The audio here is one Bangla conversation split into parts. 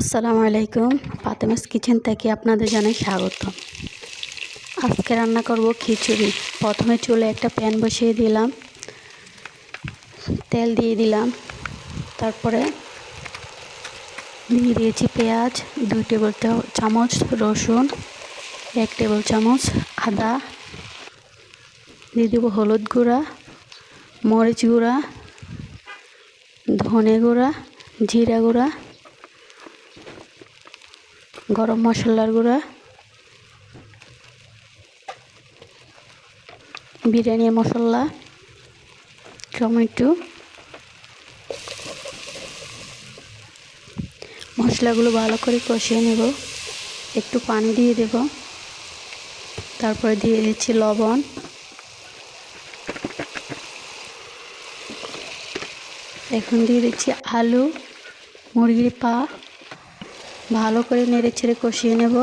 আসসালামু আলাইকুম। ফাতেমাস কিচেন থেকে আপনাদের জানাই স্বাগত। আজকে রান্না করব খিচুড়ি। প্রথমে চুলে একটা প্যান বসিয়ে দিলাম, তেল দিয়ে দিলাম, তারপরে দিয়ে দিয়েছি পেঁয়াজ, 2 টেবিল চামচ রসুন, 1 টেবিল চামচ আদা, দিয়ে দেবো হলুদ গুঁড়া, মরিচ গুঁড়া, ধনে গুঁড়া, জিরা গুঁড়া, গরম মশলার গুঁড়া, বিরিয়ানি মশলা, টমেটো। মশলাগুলো ভালো করে কষিয়ে নেব। একটু পানি দিয়ে দেব, তারপরে দিয়ে দিচ্ছি লবণ, এখন দিয়ে দিচ্ছি আলু, মুরগির পা। ভালো করে নেড়ে ছেড়ে কষিয়ে নেব।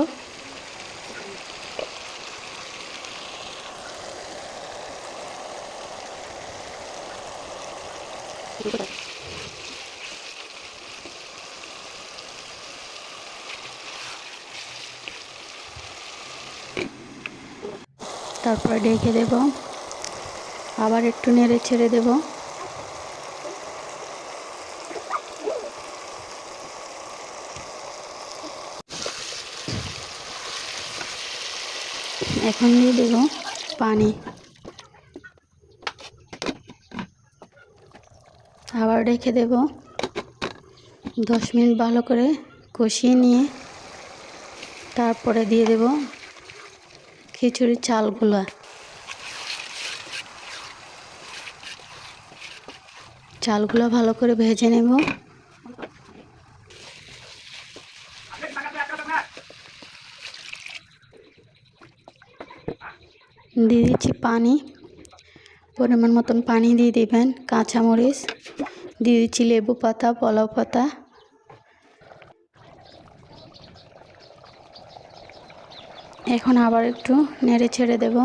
তারপরে ঢেকে দেব, আবার একটু নেড়ে ছেড়ে দেব। এখন দিয়ে দেব পানি, আবার রেখে দেব। 10 মিনিট ভালো করে কষিয়ে নিয়ে তারপরে দিয়ে দেব খিচুড়ির চালগুলো ভালো করে ভেজে নেব। দিয়ে দিচ্ছি পানি, পরিমাণ মতন পানি দিয়ে দিবেন। কাঁচামরিচ দিয়ে দিচ্ছি, লেবু পাতা, পোলাও পাতা। এখন আবার একটু নেড়ে ছেড়ে দেব।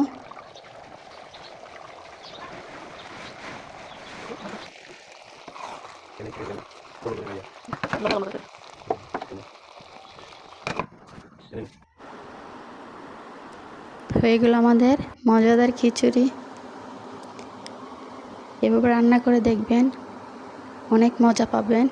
হয়ে গেল আমাদের মজাদার খিচুড়ি। এভাবে রান্না করে দেখবেন, অনেক মজা পাবেন।